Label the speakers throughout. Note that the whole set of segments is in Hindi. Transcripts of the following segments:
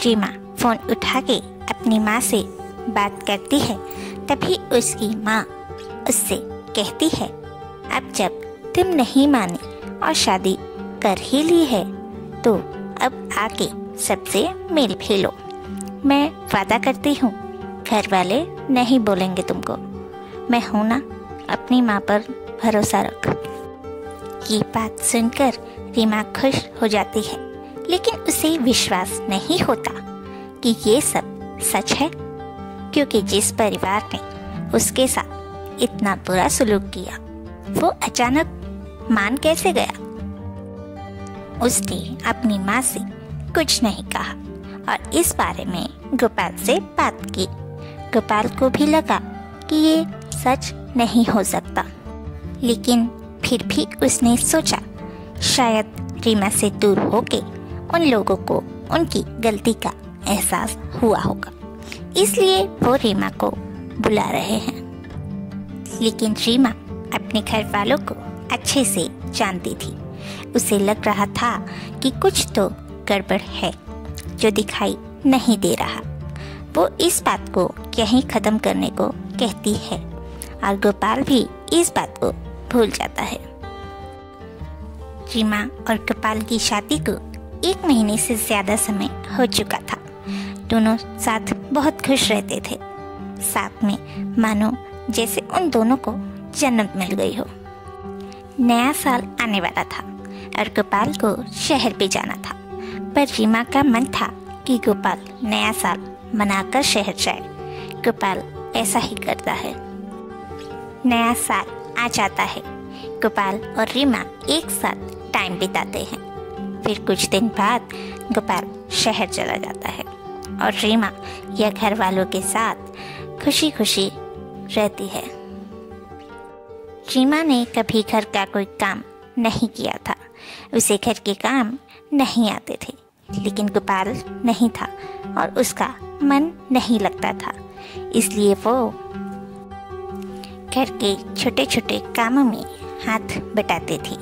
Speaker 1: रीमा फोन उठा के अपनी माँ से बात करती है। तभी उसकी माँ उससे कहती है, अब जब तुम नहीं माने और शादी कर ही ली है तो अब आके सबसे मिल भी लो। मैं वादा करती हूँ घर वाले नहीं बोलेंगे तुमको। मैं हूँ ना, अपनी माँ पर भरोसा रख। ये बात सुनकर रीमा खुश हो जाती है, लेकिन उसे विश्वास नहीं होता कि ये सब सच है, क्योंकि जिस परिवार ने उसके साथ इतना बुरा सलूक किया वो अचानक मान कैसे गया। उसने अपनी माँ से कुछ नहीं कहा और इस बारे में गोपाल से बात की। गोपाल को भी लगा कि ये सच नहीं हो सकता, लेकिन फिर भी उसने सोचा शायद रीमा से दूर होके उन लोगों को उनकी गलती का एहसास हुआ होगा, इसलिए वो रीमा को बुला रहे हैं। लेकिन रीमा अपने घर वालों को अच्छे से जानती थी। उसे लग रहा था कि कुछ तो गड़बड़ है जो दिखाई नहीं दे रहा। वो इस बात को यहीं खत्म करने को कहती है और गोपाल भी इस बात को भूल जाता है। रीमा और गोपाल की शादी को 1 महीने से ज्यादा समय हो चुका था। दोनों साथ बहुत खुश रहते थे, साथ में मानो जैसे उन दोनों को जन्नत मिल गई हो। नया साल आने वाला था और गोपाल को शहर पे जाना था, पर रीमा का मन था कि गोपाल नया साल मनाकर शहर जाए। गोपाल ऐसा ही करता है। नया साल आ जाता है, गोपाल और रीमा एक साथ टाइम बिताते हैं। फिर कुछ दिन बाद गोपाल शहर चला जाता है और रीमा या घर वालों के साथ खुशी खुशी रहती है। रीमा ने कभी घर का कोई काम नहीं किया था, उसे घर के काम नहीं आते थे, लेकिन गोपाल नहीं था और उसका मन नहीं लगता था, इसलिए वो घर के छोटे छोटे कामों में हाथ बटाते थे।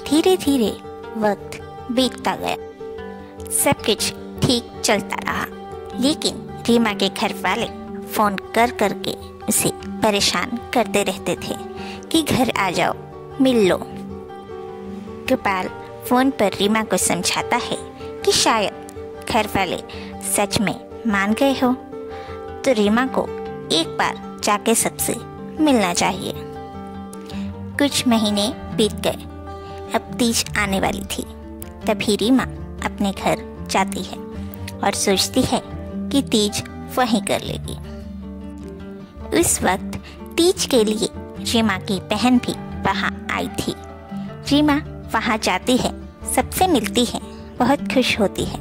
Speaker 1: धीरे धीरे वक्त बीतता गया, सब कुछ ठीक चलता रहा, लेकिन रीमा के घर वाले फोन कर करके उसे परेशान करते रहते थे कि घर आ जाओ, मिल लो। गोपाल फोन पर रीमा को समझाता है कि शायद घर वाले सच में मान गए हो, तो रीमा को एक बार जाके सबसे मिलना चाहिए। कुछ महीने बीत गए, अब तीज आने वाली थी। तभी रीमा अपने घर जाती है और सोचती है कि तीज वहीं कर लेगी। उस वक्त तीज के लिए रीमा की बहन भी वहाँ आई थी। रीमा वहाँ जाती है, सबसे मिलती है, बहुत खुश होती है,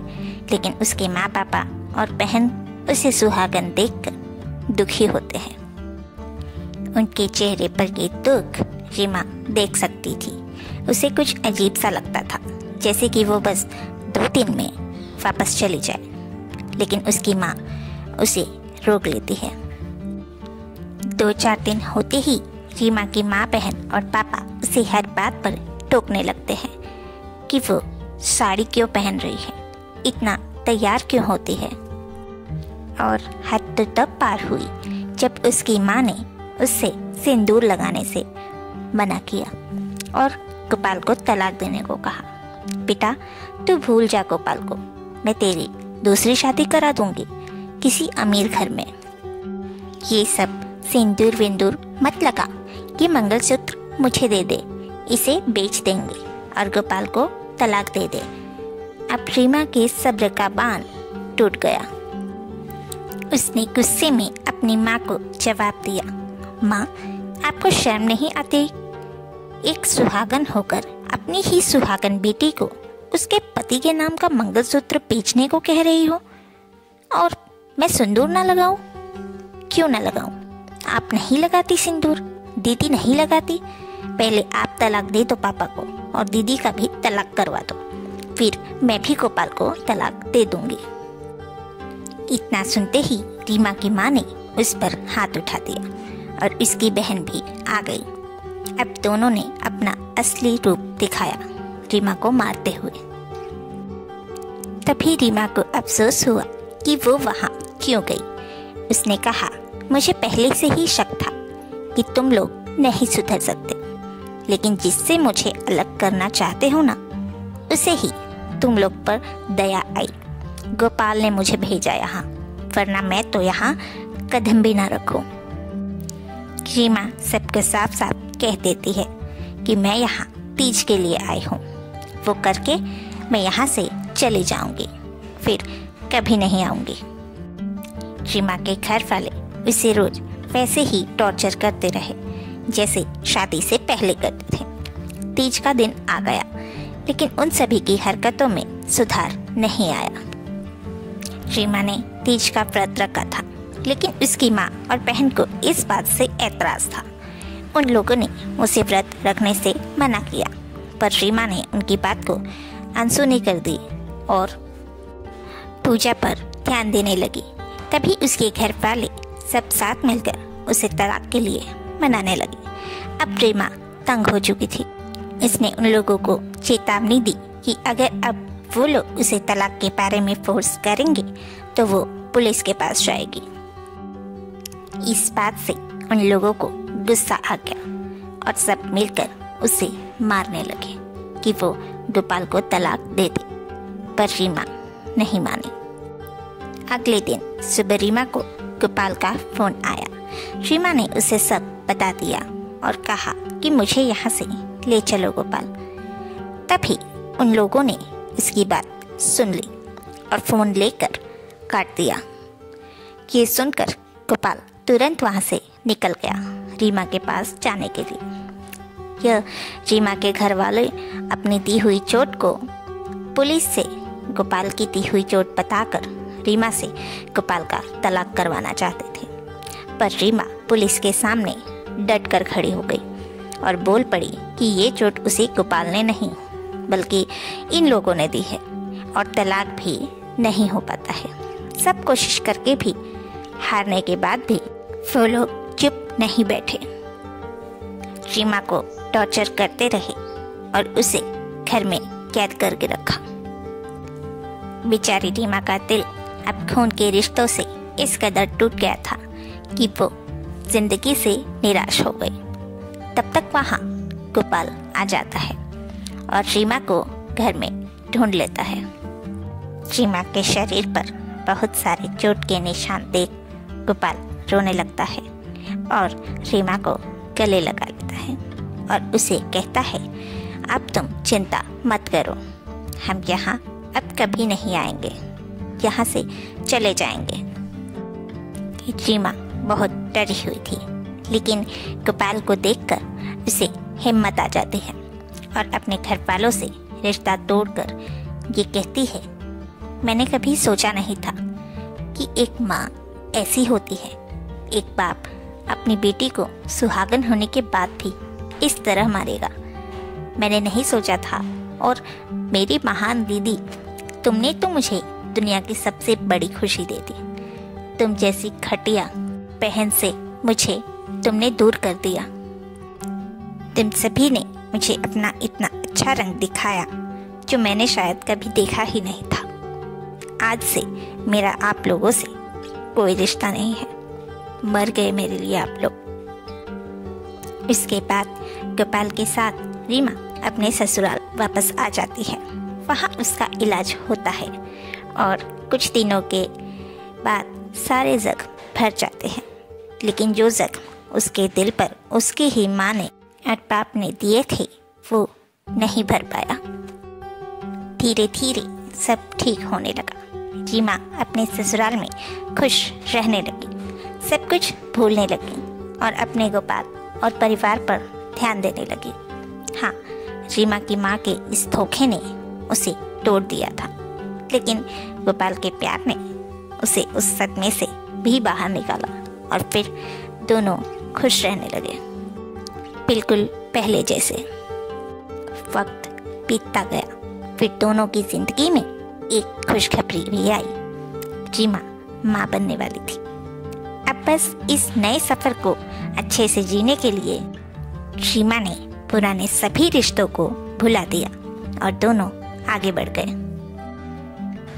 Speaker 1: लेकिन उसके माँ पापा और बहन उसे सुहागन देखकर दुखी होते हैं। उनके चेहरे पर ये दुख रीमा देख सकती थी। उसे कुछ अजीब सा लगता था, जैसे कि वो बस 2 दिन में वापस चली जाए, लेकिन उसकी माँ उसे रोक लेती है। 2-4 दिन होते ही रीमा की माँ बहन और पापा उसे हर बात पर टोकने लगते हैं कि वो साड़ी क्यों पहन रही है, इतना तैयार क्यों होती है। और हद तो तब पार हुई जब उसकी माँ ने उससे सिंदूर लगाने से मना किया और गोपाल को तलाक देने को कहा। बेटा तू भूल जा गोपाल को, मैं तेरी दूसरी शादी करा दूंगी किसी अमीर घर में। ये सब सिंदूर विंदूर मत लगा, ये मंगलसूत्र मुझे दे दे, इसे बेच देंगे और गोपाल को तलाक दे दे। अब रीमा के सब्र का बांध टूट गया। उसने गुस्से में अपनी माँ को जवाब दिया, माँ आपको शर्म नहीं आती? एक सुहागन होकर अपनी ही सुहागन बेटी को उसके पति के नाम का मंगलसूत्र बेचने को कह रही हो, और मैं सिंदूर ना लगाऊं? क्यों ना लगाऊं? आप नहीं लगाती सिंदूर, दीदी नहीं लगाती। पहले आप तलाक दे दो पापा को और दीदी का भी तलाक करवा दो, फिर मैं भी गोपाल को तलाक दे दूंगी। इतना सुनते ही रीमा की माँ ने उस पर हाथ उठा दिया और इसकी बहन भी आ गई। अब दोनों ने अपना असली रूप दिखाया, रीमा को मारते हुए। तभी रीमा को अफसोस हुआ कि वो वहाँ क्यों गई। उसने कहा, मुझे पहले से ही शक था कि तुम लोग नहीं सुधर सकते, लेकिन जिससे मुझे अलग करना चाहते हो ना, उसे ही तुम लोग पर दया आई। गोपाल ने मुझे भेजा यहाँ, वरना मैं तो यहाँ कदम भी ना रखूं। रीमा सबको साफ साफ कह देती है कि मैं यहाँ तीज के लिए आई हूँ, वो करके मैं यहाँ से चली जाऊंगी, फिर कभी नहीं आऊंगी। रीमा के घर वाले उसे रोज वैसे ही टॉर्चर करते रहे जैसे शादी से पहले करते थे। तीज का दिन आ गया, लेकिन उन सभी की हरकतों में सुधार नहीं आया। रीमा ने तीज का व्रत रखा था, लेकिन उसकी माँ और बहन को इस बात से ऐतराज था। उन लोगों ने उसे व्रत रखने से मना किया, पर रीमा ने उनकी बात को अनसुनी कर दी और पूजा पर ध्यान देने लगी। तभी उसके घर वाले सब साथ मिलकर उसे तलाक के लिए मनाने लगे। अब रीमा तंग हो चुकी थी। इसने उन लोगों को चेतावनी दी कि अगर अब वो लोग उसे तलाक के बारे में फोर्स करेंगे तो वो पुलिस के पास जाएगी। इस बात से उन लोगों को गुस्सा आ गया और सब मिलकर उसे मारने लगे कि वो गोपाल को तलाक दे दे, पर रीमा नहीं मानी। अगले दिन सुबह रीमा को गोपाल का फोन आया। रीमा ने उसे सब बता दिया और कहा कि मुझे यहाँ से ले चलो गोपाल। तभी उन लोगों ने उसकी बात सुन ली और फोन लेकर काट दिया। ये सुनकर गोपाल तुरंत वहाँ से निकल गया रीमा के पास जाने के लिए। यह रीमा के घर वाले अपनी दी हुई चोट को पुलिस से गोपाल की दी हुई चोट बताकर रीमा से गोपाल का तलाक करवाना चाहते थे, पर रीमा पुलिस के सामने डट कर खड़ी हो गई और बोल पड़ी कि ये चोट उसे गोपाल ने नहीं बल्कि इन लोगों ने दी है और तलाक भी नहीं हो पाता है। सब कोशिश करके भी हारने के बाद भी वो लोग चुप नहीं बैठे। रीमा को टॉर्चर करते रहे और उसे घर में कैद करके रखा। बेचारी रीमा का दिल अब खून के रिश्तों से इस कदर टूट गया था कि वो जिंदगी से निराश हो गई। तब तक वहाँ गोपाल आ जाता है और रीमा को घर में ढूंढ लेता है। रीमा के शरीर पर बहुत सारे चोट के निशान देख गोपाल रोने लगता है और रीमा को गले लगा लेता है और उसे कहता है, अब तुम चिंता मत करो, हम यहाँ अब कभी नहीं आएंगे, यहाँ से चले जाएंगे। रीमा बहुत डरी हुई थी, लेकिन गोपाल को देखकर उसे हिम्मत आ जाती है और अपने घर वालों से रिश्ता तोड़कर ये कहती है, मैंने कभी सोचा नहीं था कि एक माँ ऐसी होती है। एक बाप अपनी बेटी को सुहागन होने के बाद भी इस तरह मारेगा। मैंने नहीं सोचा था। और मेरी महान दीदी, तुमने तो मुझे दुनिया की सबसे बड़ी खुशी दे दी। तुम जैसी घटिया बहन से मुझे तुमने दूर कर दिया। तुम सभी ने मुझे अपना इतना अच्छा रंग दिखाया जो मैंने शायद कभी देखा ही नहीं था। आज से मेरा आप लोगों से कोई रिश्ता नहीं है। मर गए मेरे लिए आप लोग। इसके बाद गोपाल के साथ रीमा अपने ससुराल वापस आ जाती है। वहाँ उसका इलाज होता है और कुछ दिनों के बाद सारे जख्म भर जाते हैं, लेकिन जो जख्म उसके दिल पर उसकी ही माँ ने और बाप ने दिए थे वो नहीं भर पाया। धीरे धीरे सब ठीक होने लगा। रीमा अपने ससुराल में खुश रहने लगी, सब कुछ भूलने लगी और अपने गोपाल और परिवार पर ध्यान देने लगी। हाँ, रीमा की माँ के इस धोखे ने उसे तोड़ दिया था, लेकिन गोपाल के प्यार ने उसे उस सदमे से भी बाहर निकाला और फिर दोनों खुश रहने लगे, बिल्कुल पहले जैसे। वक्त बीतता गया, फिर दोनों की जिंदगी में एक खुशखबरी भी आई। रीमा माँ बनने वाली थी। अब बस इस नए सफर को अच्छे से जीने के लिए रीमा ने पुराने सभी रिश्तों को भुला दिया और दोनों आगे बढ़ गए।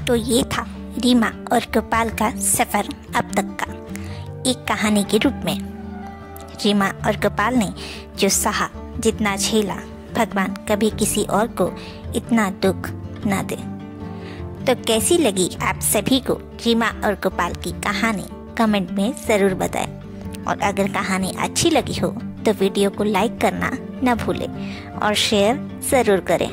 Speaker 1: तो ये था रीमा और गोपाल का सफ़र अब तक का, एक कहानी के रूप में। रीमा और गोपाल ने जो सहा, जितना झेला, भगवान कभी किसी और को इतना दुख ना दे। तो कैसी लगी आप सभी को रीमा और गोपाल की कहानी, कमेंट में ज़रूर बताएं। और अगर कहानी अच्छी लगी हो तो वीडियो को लाइक करना न भूलें और शेयर ज़रूर करें।